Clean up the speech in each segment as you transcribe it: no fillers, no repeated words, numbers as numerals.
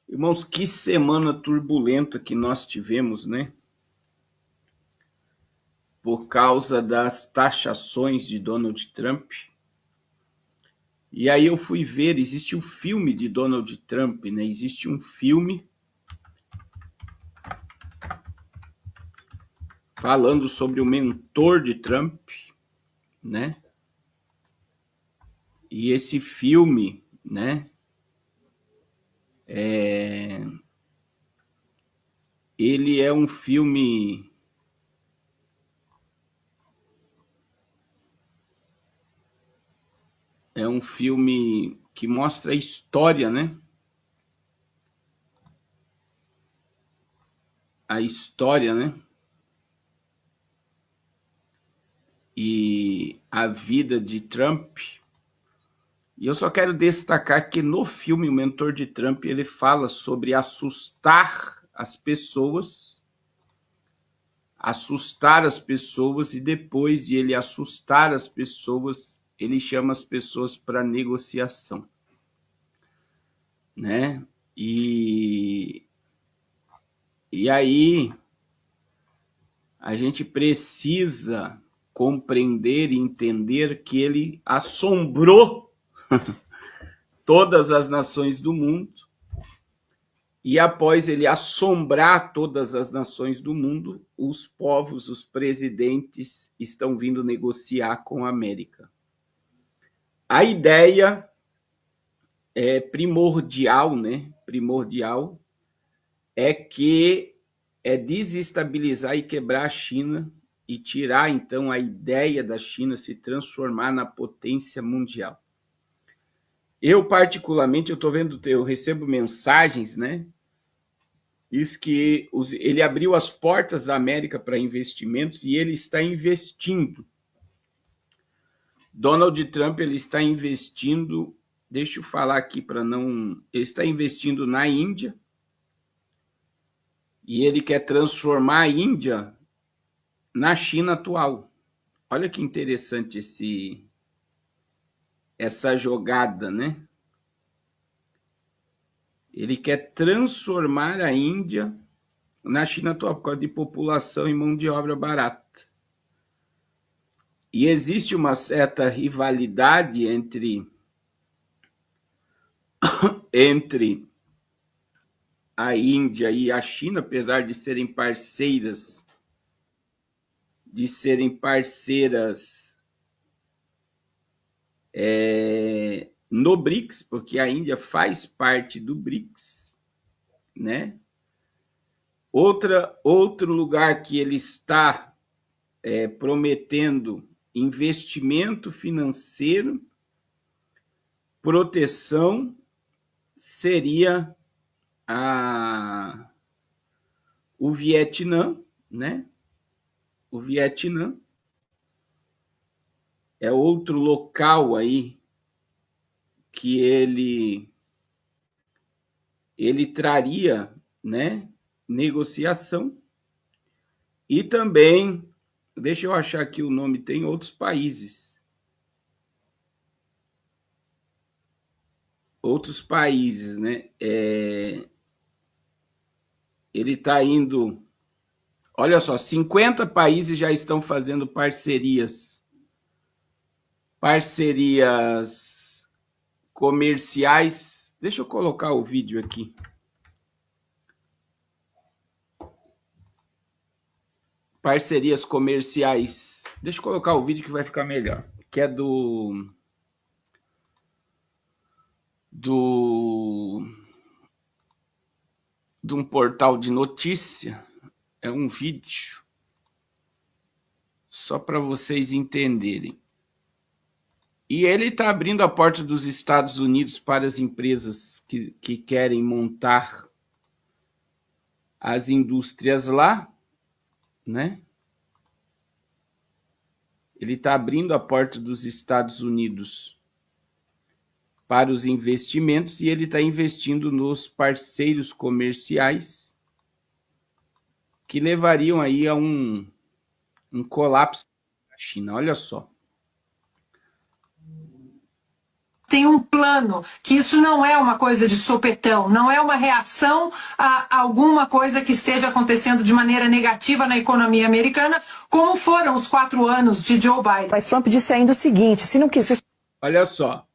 Irmãos, que semana turbulenta que nós tivemos, né? Por causa das taxações de Donald Trump. E aí eu fui ver, existe um filme de Donald Trump, né? Existe um filme falando sobre o mentor de Trump, né? E esse filme, né? Ele é um filme que mostra a história, né? A história, né? E a vida de Trump. E eu só quero destacar que no filme O Mentor de Trump ele fala sobre assustar as pessoas e depois de ele assustar as pessoas, ele chama as pessoas para negociação, né? E aí a gente precisa compreender e entender que ele assombrou todas as nações do mundo. E após ele assombrar todas as nações do mundo, os povos, os presidentes estão vindo negociar com a América. A ideia é primordial, né? Primordial é que é desestabilizar e quebrar a China e tirar então a ideia da China se transformar na potência mundial. Eu particularmente, eu recebo mensagens, né? Diz que ele abriu as portas da América para investimentos e ele está investindo. Donald Trump ele está investindo, deixa eu falar aqui para não, ele está investindo na Índia e ele quer transformar a Índia na China atual. Olha que interessante essa jogada, né? Ele quer transformar a Índia na China atual por causa de população e mão de obra barata. E existe uma certa rivalidade entre a Índia e a China, apesar de serem parceiras, no BRICS, porque a Índia faz parte do BRICS, né? Outro lugar que ele está prometendo investimento financeiro, proteção, seria o Vietnã, né? O Vietnã é outro local aí que ele traria, né, negociação. E também, deixa eu achar aqui o nome, tem outros países. Outros países, né? Ele está indo. Olha só, 50 países já estão fazendo parcerias comerciais. Deixa eu colocar o vídeo aqui. Parcerias comerciais. Deixa eu colocar o vídeo que vai ficar melhor. Que é de um portal de notícia. É um vídeo. Só para vocês entenderem. E ele está abrindo a porta dos Estados Unidos para as empresas que querem montar as indústrias lá, né? Ele está abrindo a porta dos Estados Unidos para os investimentos e ele está investindo nos parceiros comerciais que levariam aí a um colapso da China. Olha só. tem um plano, que isso não é uma coisa de sopetão, não é uma reação a alguma coisa que esteja acontecendo de maneira negativa na economia americana, como foram os 4 anos de Joe Biden. Mas Trump disse ainda o seguinte, se os Olha só.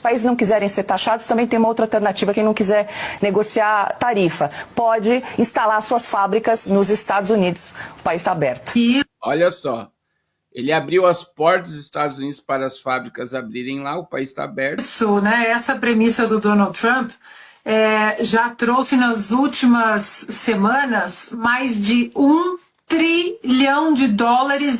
países não quiserem ser taxados, também tem uma outra alternativa, quem não quiser negociar tarifa, pode instalar suas fábricas nos Estados Unidos, o país está aberto. Olha só. Ele abriu as portas dos Estados Unidos para as fábricas abrirem lá, o país está aberto. Isso, né? Essa premissa do Donald Trump já trouxe nas últimas semanas mais de $1 trilhão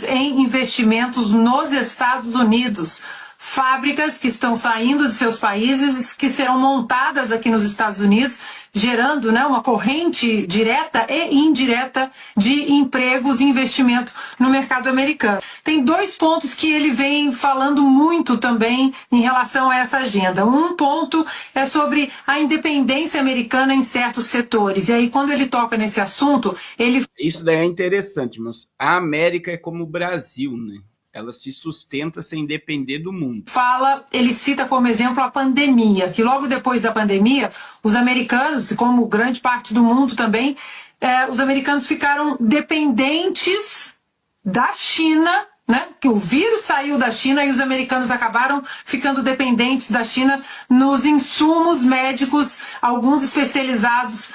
em investimentos nos Estados Unidos. Fábricas que estão saindo de seus países, que serão montadas aqui nos Estados Unidos, gerando, né, uma corrente direta e indireta de empregos e investimento no mercado americano. Tem 2 pontos que ele vem falando muito também em relação a essa agenda. Um ponto é sobre a independência americana em certos setores. E aí, quando ele toca nesse assunto, ele... Isso daí é interessante, mas a América é como o Brasil, né? Ela se sustenta sem depender do mundo. Ele cita como exemplo a pandemia, que logo depois da pandemia, os americanos, como grande parte do mundo também, os americanos ficaram dependentes da China, né? Que o vírus saiu da China e os americanos acabaram ficando dependentes da China nos insumos médicos, alguns especializados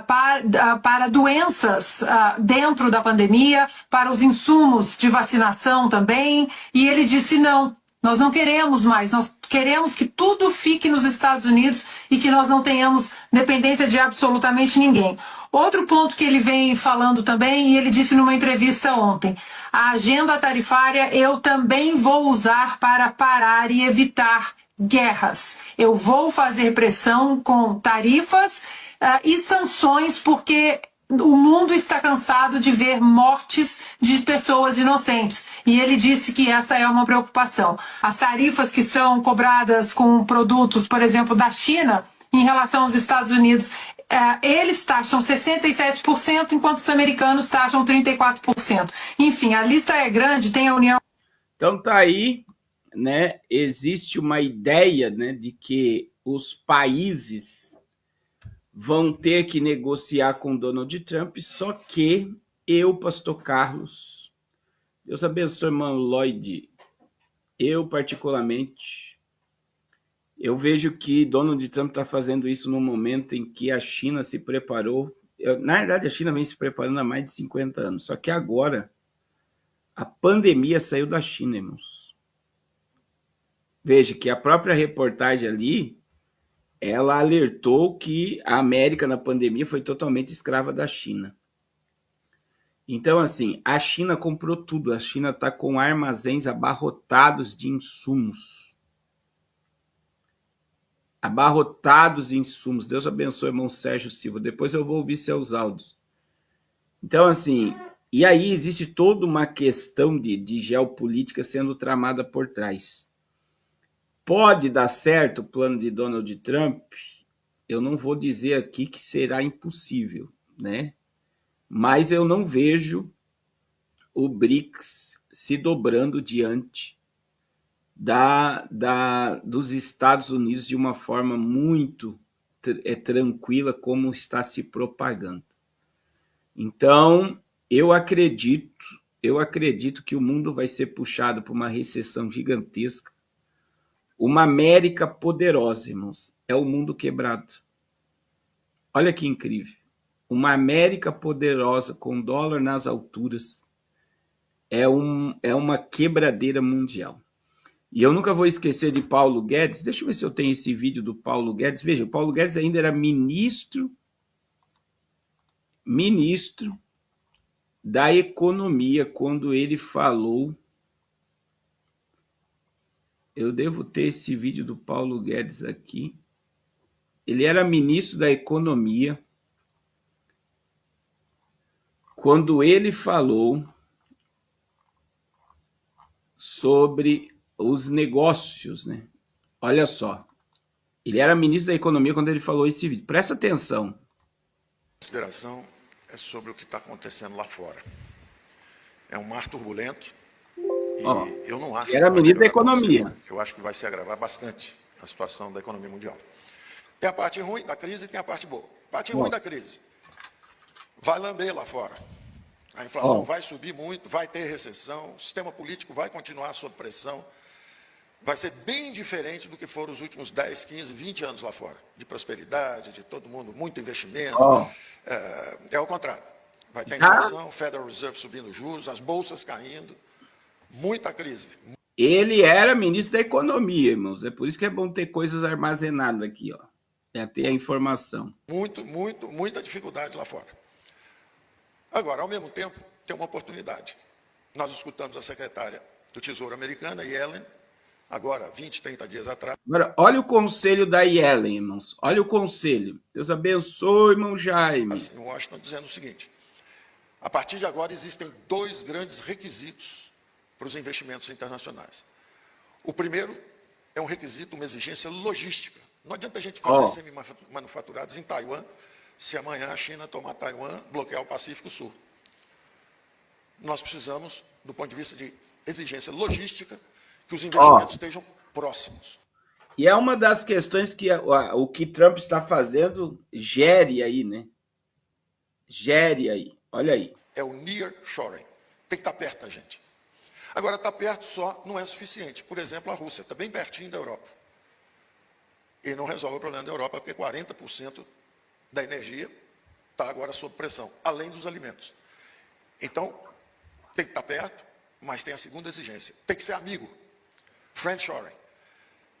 para doenças dentro da pandemia, para os insumos de vacinação também. E ele disse não. Nós não queremos mais, nós queremos que tudo fique nos Estados Unidos e que nós não tenhamos dependência de absolutamente ninguém. Outro ponto que ele vem falando também, e ele disse numa entrevista ontem, a agenda tarifária eu também vou usar para parar e evitar guerras. Eu vou fazer pressão com tarifas e sanções, porque o mundo está cansado de ver mortes de pessoas inocentes. E ele disse que essa é uma preocupação. As tarifas que são cobradas com produtos, por exemplo, da China, em relação aos Estados Unidos, eles taxam 67%, enquanto os americanos taxam 34%. Enfim, a lista é grande, tem a União... Então tá aí, né? Existe uma ideia, né, de que os países vão ter que negociar com Donald Trump, só que eu, pastor Carlos, Deus abençoe, irmão Lloyd, eu particularmente, eu vejo que Donald Trump está fazendo isso no momento em que a China se preparou, na verdade a China vem se preparando há mais de 50 anos, só que agora a pandemia saiu da China, irmãos. Veja que a própria reportagem ali, ela alertou que a América na pandemia foi totalmente escrava da China. Então, assim, a China comprou tudo. A China está com armazéns abarrotados de insumos. Abarrotados de insumos. Deus abençoe, irmão Sérgio Silva. Depois eu vou ouvir seus áudios. Então, assim, e aí existe toda uma questão de geopolítica sendo tramada por trás. Pode dar certo o plano de Donald Trump? Eu não vou dizer aqui que será impossível, né? Mas eu não vejo o BRICS se dobrando diante dos Estados Unidos de uma forma muito tranquila, como está se propagando. Então, eu acredito que o mundo vai ser puxado por uma recessão gigantesca. Uma América poderosa, irmãos, é o mundo quebrado. Olha que incrível. Uma América poderosa com dólar nas alturas é uma quebradeira mundial. E eu nunca vou esquecer de Paulo Guedes. Deixa eu ver se eu tenho esse vídeo do Paulo Guedes. Veja, o Paulo Guedes ainda era ministro da Economia quando ele falou. Eu devo ter esse vídeo do Paulo Guedes aqui. Ele era ministro da Economia quando ele falou sobre os negócios, né? Olha só. Ele era ministro da Economia quando ele falou esse vídeo. Presta atenção. A consideração é sobre o que está acontecendo lá fora. É um mar turbulento Ó, eu não acho era que vai ministro da melhorar tão cedo. Economia. Eu acho que vai se agravar bastante a situação da economia mundial. Tem a parte ruim da crise e tem a parte boa. Parte ruim da crise. Vai lamber lá fora. A inflação vai subir muito, vai ter recessão, o sistema político vai continuar sob pressão. Vai ser bem diferente do que foram os últimos 10, 15, 20 anos lá fora. De prosperidade, de todo mundo, muito investimento. É o contrário. Vai ter inflação, Federal Reserve subindo juros, as bolsas caindo, muita crise. Ele era ministro da Economia, irmãos. É por isso que é bom ter coisas armazenadas aqui, ó. É ter a informação. Muita dificuldade lá fora. Agora, ao mesmo tempo, tem uma oportunidade. Nós escutamos a secretária do Tesouro americana, Yellen, agora, 20, 30 dias atrás. Agora, olha o conselho da Yellen, irmãos. Olha o conselho. Deus abençoe, irmão Jaime. Em Washington, dizendo o seguinte: a partir de agora existem 2 grandes requisitos para os investimentos internacionais. O primeiro é um requisito, uma exigência logística. Não adianta a gente fazer semi-manufaturados em Taiwan, se amanhã a China tomar Taiwan, bloquear o Pacífico Sul. Nós precisamos, do ponto de vista de exigência logística, que os investimentos estejam próximos. E é uma das questões que o que Trump está fazendo gere aí, né? Gere aí. Olha aí. É o nearshoring. Tem que estar perto da gente. Agora, estar perto só não é suficiente. Por exemplo, a Rússia está bem pertinho da Europa. E não resolve o problema da Europa, porque 40% da energia está agora sob pressão, além dos alimentos. Então, tem que estar perto, mas tem a segunda exigência. Tem que ser amigo. Friendshoring.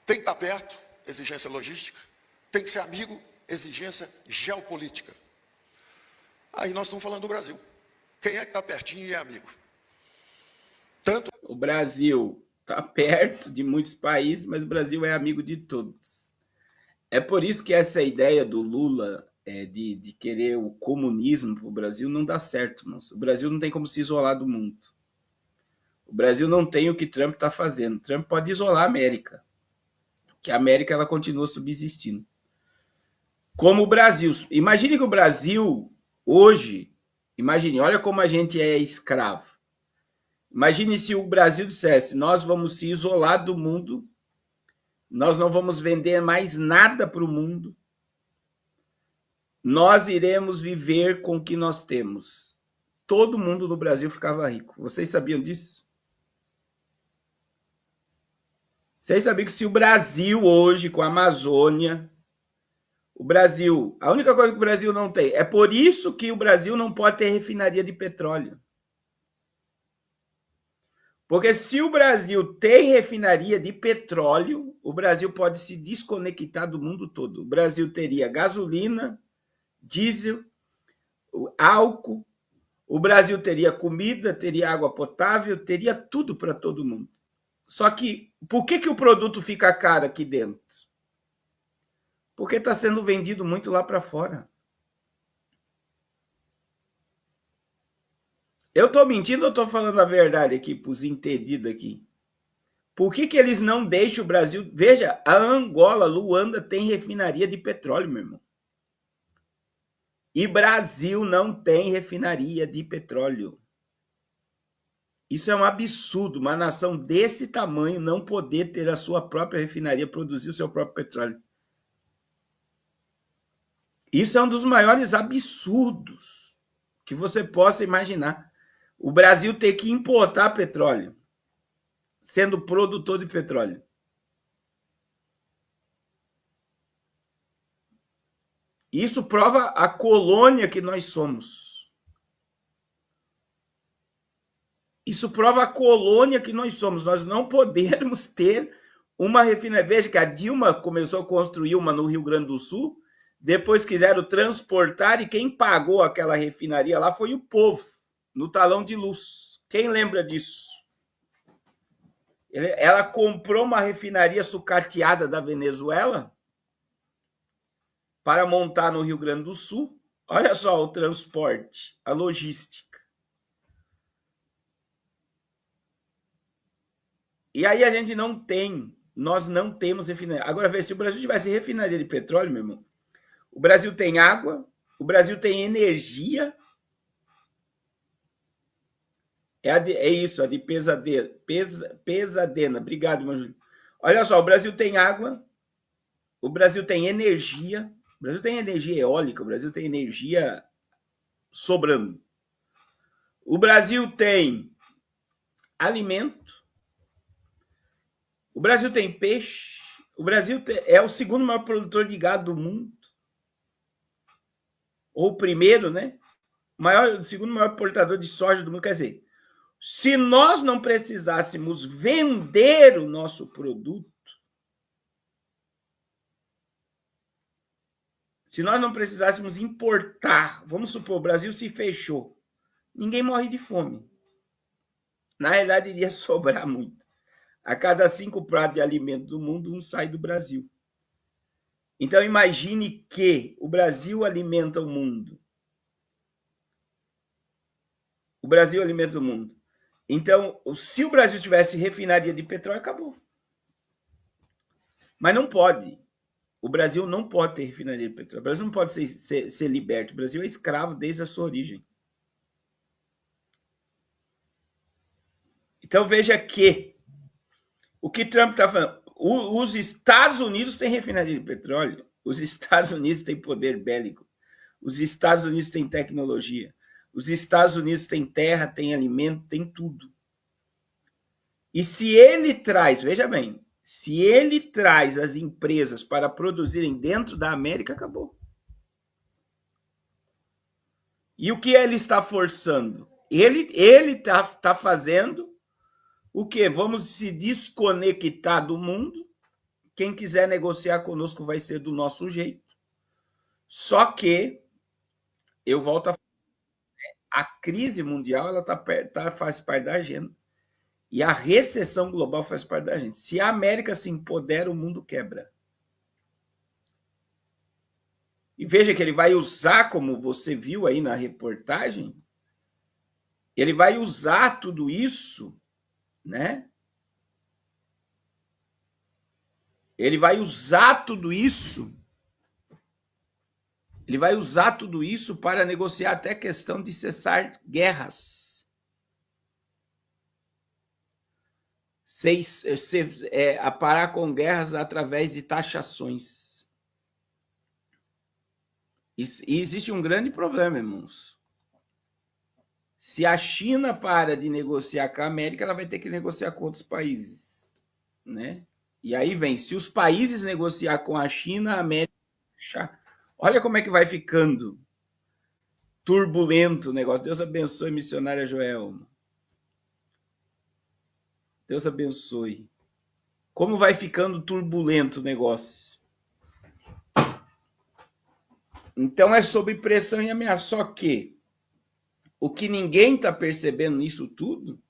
Tem que estar perto, exigência logística. Tem que ser amigo, exigência geopolítica. Aí nós estamos falando do Brasil. Quem é que está pertinho e é amigo? Tanto o Brasil está perto de muitos países, mas o Brasil é amigo de todos. É por isso que essa ideia do Lula de querer o comunismo para o Brasil não dá certo, moço. O Brasil não tem como se isolar do mundo. O Brasil não tem o que Trump está fazendo. Trump pode isolar a América, que a América ela continua subsistindo. Como o Brasil. Imagine que o Brasil, hoje, olha como a gente é escravo. Imagine se o Brasil dissesse, nós vamos se isolar do mundo, nós não vamos vender mais nada para o mundo, nós iremos viver com o que nós temos. Todo mundo no Brasil ficava rico. Vocês sabiam disso? Vocês sabiam que se o Brasil hoje, com a Amazônia, a única coisa que o Brasil não tem, é por isso que o Brasil não pode ter refinaria de petróleo. Porque se o Brasil tem refinaria de petróleo, o Brasil pode se desconectar do mundo todo. O Brasil teria gasolina, diesel, álcool, o Brasil teria comida, teria água potável, teria tudo para todo mundo. Só que, por que o produto fica caro aqui dentro? Porque está sendo vendido muito lá para fora. Eu estou mentindo ou estou falando a verdade aqui para os entendidos aqui? Por que eles não deixam o Brasil... Veja, a Angola, Luanda, tem refinaria de petróleo, meu irmão. E Brasil não tem refinaria de petróleo. Isso é um absurdo, uma nação desse tamanho não poder ter a sua própria refinaria, produzir o seu próprio petróleo. Isso é um dos maiores absurdos que você possa imaginar. O Brasil ter que importar petróleo, sendo produtor de petróleo. Isso prova a colônia que nós somos. Isso prova a colônia que nós somos. Nós não podemos ter uma refinaria. Veja que a Dilma começou a construir uma no Rio Grande do Sul, depois quiseram transportar e quem pagou aquela refinaria lá foi o povo, no talão de luz. Quem lembra disso? Ela comprou uma refinaria sucateada da Venezuela para montar no Rio Grande do Sul. Olha só o transporte, a logística. E aí a gente não tem, nós não temos refinaria. Agora, veja, se o Brasil tivesse refinaria de petróleo, meu irmão, o Brasil tem água, o Brasil tem energia, É isso, a de Pesadena. Pesadena. Obrigado, meu Júlio. Olha só, o Brasil tem água, o Brasil tem energia, o Brasil tem energia eólica, o Brasil tem energia sobrando. O Brasil tem alimento, o Brasil tem peixe, o Brasil é o segundo maior produtor de gado do mundo, ou o primeiro, né? O segundo maior exportador de soja do mundo. Quer dizer, se nós não precisássemos vender o nosso produto, se nós não precisássemos importar, vamos supor, o Brasil se fechou, ninguém morre de fome. Na realidade, iria sobrar muito. A cada 5 pratos de alimento do mundo, um sai do Brasil. Então, imagine que o Brasil alimenta o mundo. O Brasil alimenta o mundo. Então, se o Brasil tivesse refinaria de petróleo, acabou. Mas não pode. O Brasil não pode ter refinaria de petróleo. O Brasil não pode ser liberto. O Brasil é escravo desde a sua origem. Então, veja que o que Trump está falando, os Estados Unidos têm refinaria de petróleo, os Estados Unidos têm poder bélico, os Estados Unidos têm tecnologia, os Estados Unidos têm terra, têm alimento, têm tudo. E se ele traz, veja bem, se ele traz as empresas para produzirem dentro da América, acabou. E o que ele está forçando? Ele está fazendo o quê? Vamos se desconectar do mundo. Quem quiser negociar conosco vai ser do nosso jeito. Só que, eu volto a falar, a crise mundial ela faz parte da agenda. E a recessão global faz parte da gente. Se a América se empodera, o mundo quebra. E veja que ele vai usar, como você viu aí na reportagem, ele vai usar tudo isso, né? Ele vai usar tudo isso. Ele vai usar tudo isso para negociar até a questão de cessar guerras. A parar com guerras através de taxações. E existe um grande problema, irmãos. Se a China para de negociar com a América, ela vai ter que negociar com outros países, né? E aí vem, se os países negociar com a China, a América vai fechar. Olha como é que vai ficando turbulento o negócio. Deus abençoe, missionária Joelma. Deus abençoe. Como vai ficando turbulento o negócio. Então é sob pressão e ameaça. Só que o que ninguém está percebendo nisso tudo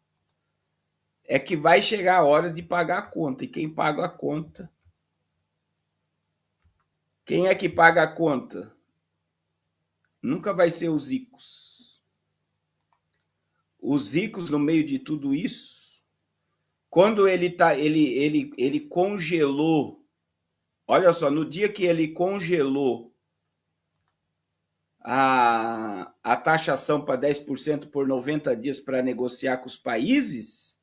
é que vai chegar a hora de pagar a conta. E quem paga a conta? Quem é que paga a conta? Nunca vai ser os ricos. Os ricos, no meio de tudo isso, quando ele congelou, olha só, no dia que ele congelou a taxação para 10% por 90 dias para negociar com os países,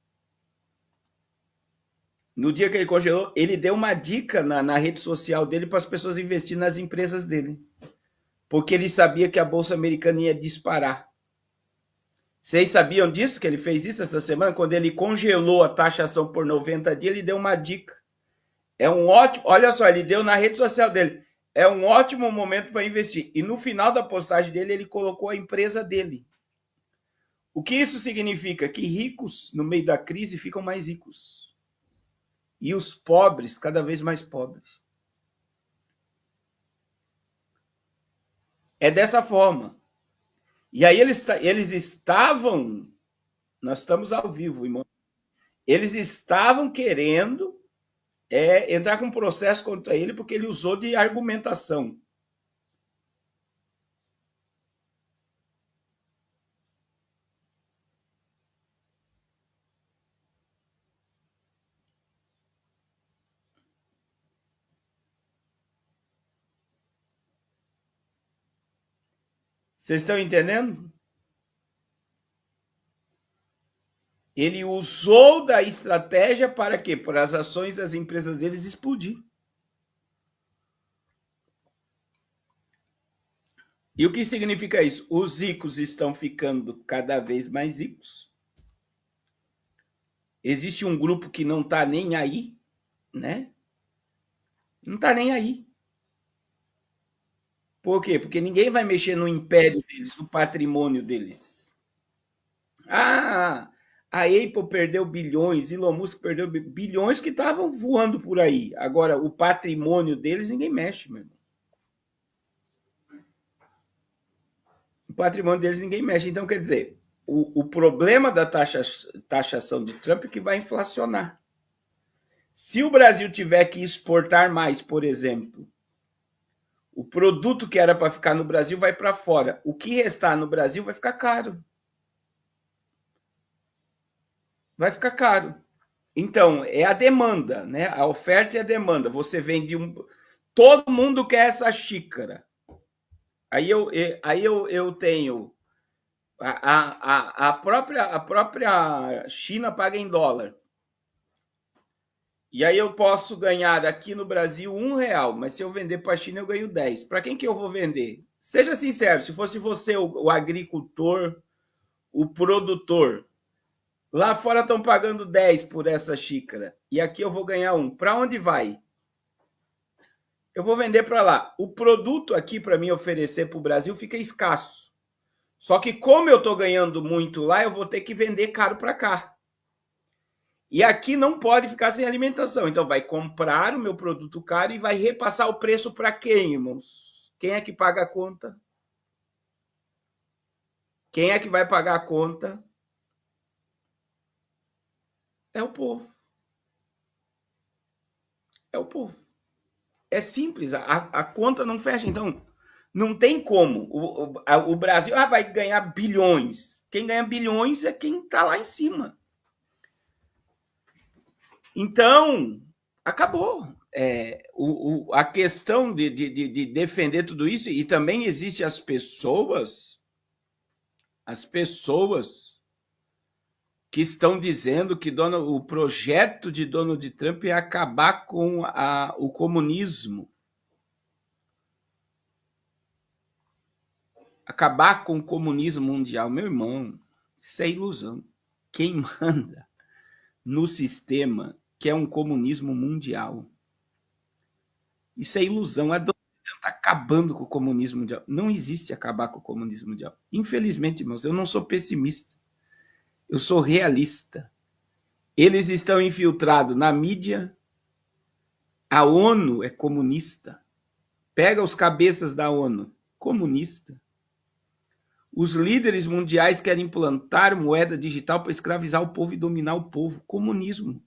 no dia que ele congelou, ele deu uma dica na rede social dele para as pessoas investirem nas empresas dele. Porque ele sabia que a Bolsa Americana ia disparar. Vocês sabiam disso, que ele fez isso essa semana? Quando ele congelou a taxação por 90 dias, ele deu uma dica. É um ótimo... Olha só, ele deu na rede social dele. É um ótimo momento para investir. E no final da postagem dele, ele colocou a empresa dele. O que isso significa? Que ricos, no meio da crise, ficam mais ricos. E os pobres, cada vez mais pobres. É dessa forma. E aí eles estavam... Nós estamos ao vivo, irmão. Eles estavam querendo entrar com um processo contra ele porque ele usou de argumentação. Vocês estão entendendo? Ele usou da estratégia para quê? Para as ações das empresas deles explodir. E o que significa isso? Os ricos estão ficando cada vez mais ricos. Existe um grupo que não está nem aí, né? Não está nem aí. Por quê? Porque ninguém vai mexer no império deles, no patrimônio deles. Ah, a Apple perdeu bilhões, Elon Musk perdeu bilhões que estavam voando por aí. Agora, o patrimônio deles ninguém mexe, meu irmão. O patrimônio deles ninguém mexe. Então, quer dizer, o problema da taxação de Trump é que vai inflacionar. Se o Brasil tiver que exportar mais, por exemplo, o produto que era para ficar no Brasil vai para fora. O que restar no Brasil vai ficar caro. Vai ficar caro. Então, é a demanda, né? A oferta e a demanda. Você vende todo mundo quer essa xícara. Aí eu tenho a própria China paga em dólar. E aí eu posso ganhar aqui no Brasil R$1, mas se eu vender para a China eu ganho 10. Para quem que eu vou vender? Seja sincero, se fosse você o agricultor, o produtor, lá fora estão pagando 10 por essa xícara e aqui eu vou ganhar 1. Para onde vai? Eu vou vender para lá. O produto aqui para mim oferecer para o Brasil fica escasso. Só que como eu estou ganhando muito lá, eu vou ter que vender caro para cá. E aqui não pode ficar sem alimentação. Então vai comprar o meu produto caro e vai repassar o preço para quem, irmãos? Quem é que paga a conta? Quem é que vai pagar a conta? É o povo. É o povo. É simples, a conta não fecha. Então, não tem como. O Brasil vai ganhar bilhões. Quem ganha bilhões é quem está lá em cima. Então, acabou. A questão de defender tudo isso, e também existem as pessoas que estão dizendo que o projeto de Donald Trump é acabar com o comunismo. Acabar com o comunismo mundial. Meu irmão, isso é ilusão. Quem manda no sistema que é um comunismo mundial? Isso é ilusão. A Donald Trump está acabando com o comunismo mundial. Não existe acabar com o comunismo mundial. Infelizmente, irmãos, eu não sou pessimista. Eu sou realista. Eles estão infiltrados na mídia. A ONU é comunista. Pega os cabeças da ONU. Comunista. Os líderes mundiais querem implantar moeda digital para escravizar o povo e dominar o povo. Comunismo.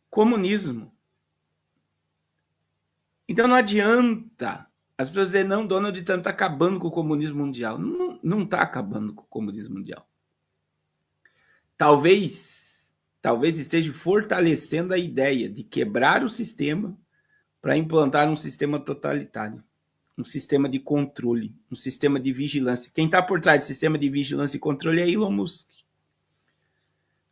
Comunismo. Então não adianta as pessoas dizerem, não, Donald Trump está acabando com o comunismo mundial. Não está acabando com o comunismo mundial. Talvez esteja fortalecendo a ideia de quebrar o sistema para implantar um sistema totalitário, um sistema de controle, um sistema de vigilância. Quem está por trás do sistema de vigilância e controle é Elon Musk.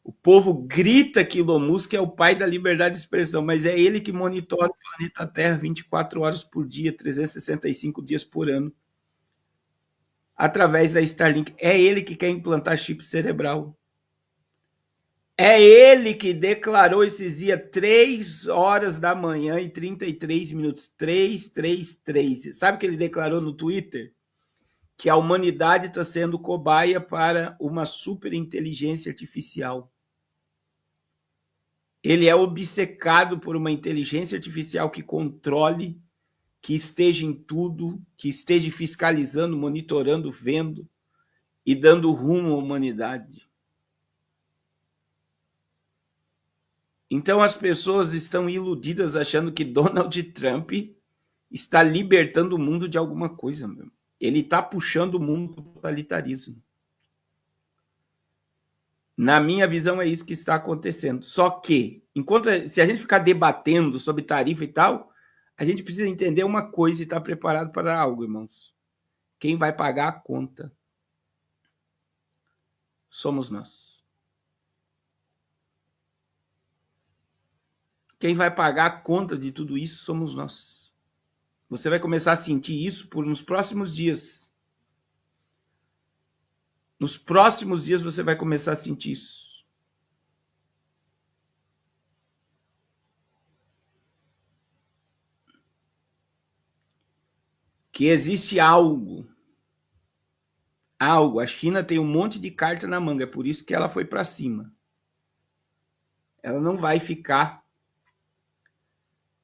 O povo grita que Elon Musk é o pai da liberdade de expressão, mas é ele que monitora o planeta Terra 24 horas por dia, 365 dias por ano, através da Starlink. É ele que quer implantar chip cerebral. É ele que declarou esses dias 3 horas da manhã e 33 minutos. 333. Sabe o que ele declarou no Twitter? Que a humanidade está sendo cobaia para uma superinteligência artificial. Ele é obcecado por uma inteligência artificial que controle, que esteja em tudo, que esteja fiscalizando, monitorando, vendo e dando rumo à humanidade. Então as pessoas estão iludidas achando que Donald Trump está libertando o mundo de alguma coisa. Meu. Ele está puxando o mundo para o totalitarismo. Na minha visão, é isso que está acontecendo. Só que, se a gente ficar debatendo sobre tarifa e tal, a gente precisa entender uma coisa e estar preparado para algo, irmãos. Quem vai pagar a conta somos nós. Quem vai pagar a conta de tudo isso somos nós. Você vai começar a sentir isso nos próximos dias. Nos próximos dias você vai começar a sentir isso. Que existe algo. A China tem um monte de carta na manga, é por isso que ela foi para cima. Ela não vai ficar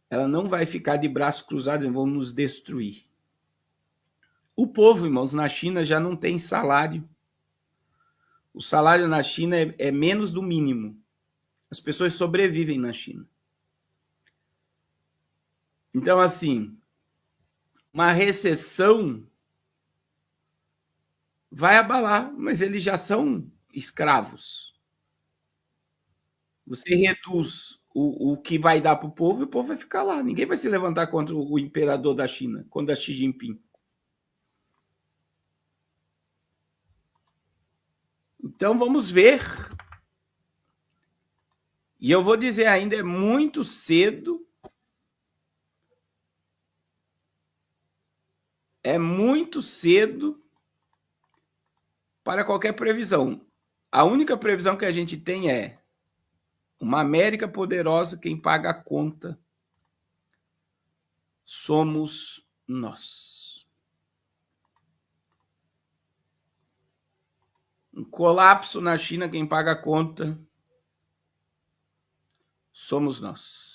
de braços cruzados, eles vão nos destruir. O povo, irmãos, na China já não tem salário. O salário na China é menos do mínimo. As pessoas sobrevivem na China. Então, assim, uma recessão vai abalar, mas eles já são escravos. Você reduz o que vai dar para o povo e o povo vai ficar lá. Ninguém vai se levantar contra o imperador da China, contra Xi Jinping. Então vamos ver. E eu vou dizer ainda, é muito cedo. É muito cedo para qualquer previsão. A única previsão que a gente tem é uma América poderosa, quem paga a conta somos nós. Um colapso na China, quem paga a conta somos nós.